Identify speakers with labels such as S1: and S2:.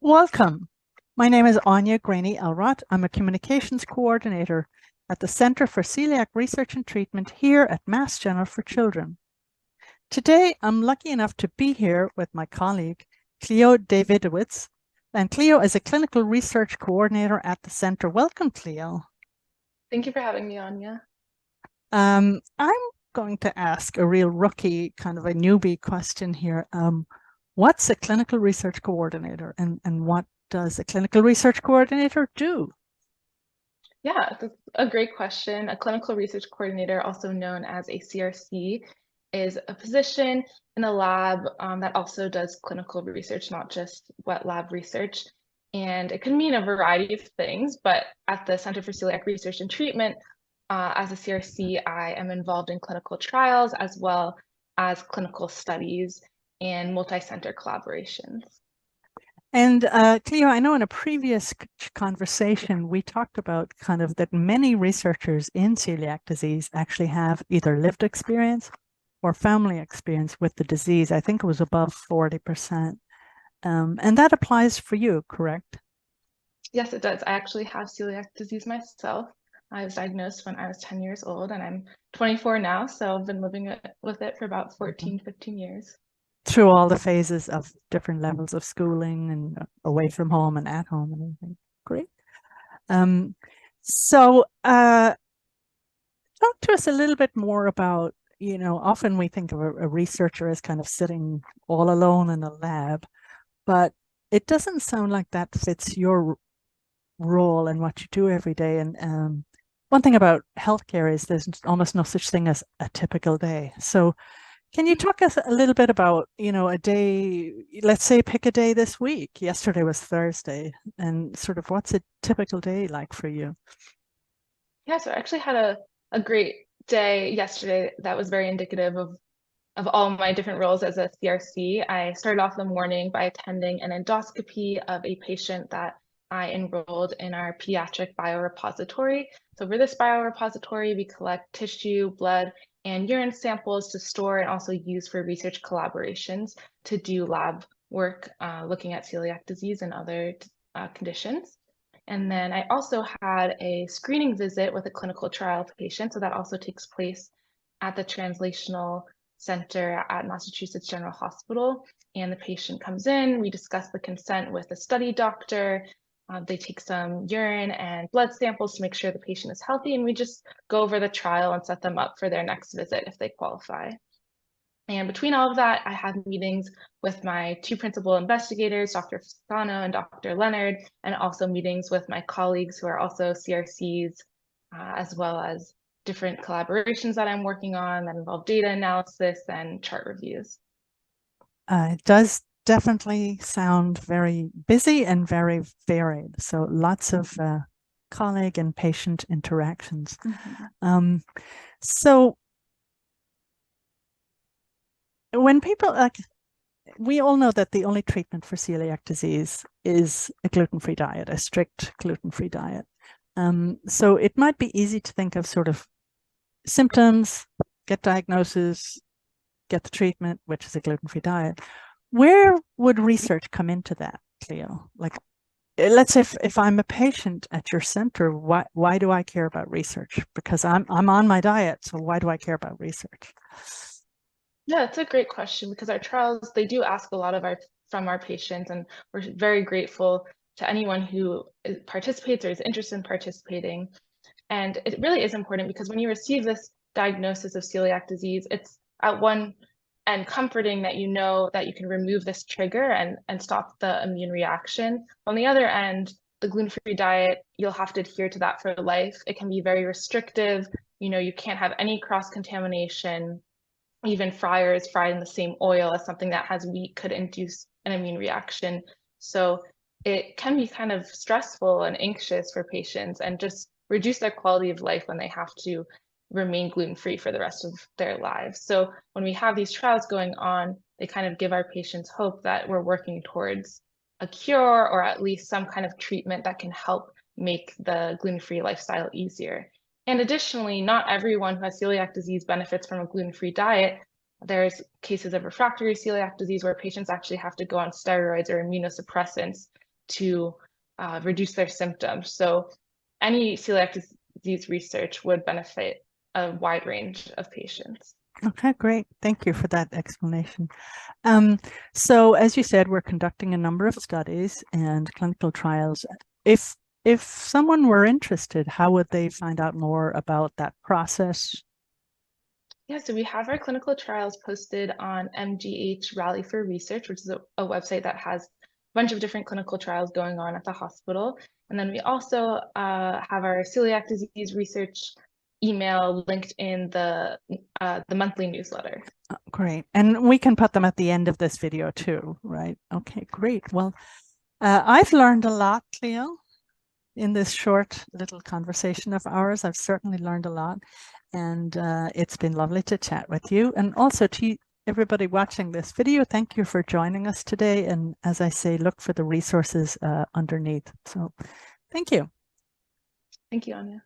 S1: Welcome. My name is Anya Graney-Elrott. I'm a communications coordinator at the Center for Celiac Research and Treatment here at Mass General for Children. Today, I'm lucky enough to be here with my colleague, Cleo Davidowitz, and Cleo is a clinical research coordinator at the center. Welcome, Cleo.
S2: Thank you for having me, Anya.
S1: I'm going to ask a real rookie, kind of a newbie question here. What's a clinical research coordinator and what does a clinical research coordinator do?
S2: Yeah, that's a great question. A clinical research coordinator, also known as a CRC, is a position in a lab that also does clinical research, not just wet lab research. And it can mean a variety of things, but at the Center for Celiac Research and Treatment, as a CRC, I am involved in clinical trials as well as clinical studies and multi-center collaborations.
S1: And Cleo, I know in a previous conversation, we talked about kind of that many researchers in celiac disease actually have either lived experience or family experience with the disease. I think it was above 40%. And that applies for you, correct?
S2: Yes, it does. I actually have celiac disease myself. I was diagnosed when I was 10 years old and I'm 24 now, so I've been living with it for about
S1: Mhm.
S2: 14, 15 years.
S1: Through all the phases of different levels of schooling and away from home and at home and everything. Great. Um, so talk to us a little bit more about, often we think of a researcher as kind of sitting all alone in a lab, but it doesn't sound like that fits your role and what you do every day. And one thing about healthcare is there's almost no such thing as a typical day. So can you talk us a little bit about, a day, let's say pick a day this week. Yesterday was Thursday, and sort of what's a typical day like for you?
S2: Yeah, so I actually had a great day yesterday that was very indicative of all my different roles as a CRC. I started off the morning by attending an endoscopy of a patient that I enrolled in our pediatric biorepository. So for this biorepository, we collect tissue, blood, and urine samples to store and also use for research collaborations to do lab work looking at celiac disease and other conditions. And then I also had a screening visit with a clinical trial patient. So that also takes place at the Translational Center at Massachusetts General Hospital. And the patient comes in, we discuss the consent with the study doctor. They take some urine and blood samples to make sure the patient is healthy. And we just go over the trial and set them up for their next visit if they qualify. And between all of that, I had meetings with my two principal investigators, Dr. Fasano and Dr. Leonard, and also meetings with my colleagues who are also CRCs, as well as different collaborations that I'm working on that involve data analysis and chart reviews.
S1: It does definitely sound very busy and very varied. So lots of colleague and patient interactions.
S2: Mhm.
S1: Um, so when people like, we all know that the only treatment for celiac disease is a gluten-free diet, a strict gluten-free diet. So it might be easy to think of sort of symptoms, get diagnosis, get the treatment, which is a gluten-free diet. Where would research come into that, Cleo? Like, let's say if I'm a patient at your center, why do I care about research? Because I'm on my diet, so why do I care about research?
S2: Yeah, it's a great question because our trials, they do ask a lot of our from our patients, and we're very grateful to anyone who participates or is interested in participating. And it really is important because when you receive this diagnosis of celiac disease, it's at one end comforting that you know that you can remove this trigger and stop the immune reaction. On the other end, the gluten-free diet, you'll have to adhere to that for life. It can be very restrictive. You can't have any cross-contamination. Even fryers fried in the same oil as something that has wheat could induce an immune reaction. So it can be kind of stressful and anxious for patients and just reduce their quality of life when they have to remain gluten-free for the rest of their lives. So when we have these trials going on, they kind of give our patients hope that we're working towards a cure or at least some kind of treatment that can help make the gluten-free lifestyle easier. And additionally, not everyone who has celiac disease benefits from a gluten-free diet. There's cases of refractory celiac disease where patients actually have to go on steroids or immunosuppressants to reduce their symptoms. So any celiac disease research would benefit a wide range of patients.
S1: Okay, great. Thank you for that explanation. So as you said, we're conducting a number of studies and clinical trials. If someone were interested, how would they find out more about that process?
S2: Yeah, so we have our clinical trials posted on MGH Rally for Research, which is a website that has a bunch of different clinical trials going on at the hospital. And then we also have our celiac disease research email linked in the monthly newsletter.
S1: Great. And we can put them at the end of this video too, right? Okay, great. Well, I've learned a lot, Cleo, in this short little conversation of ours. I've certainly learned a lot, and it's been lovely to chat with you. And also to everybody watching this video, thank you for joining us today. And as I say, look for the resources underneath. So thank you.
S2: Thank you, Anya.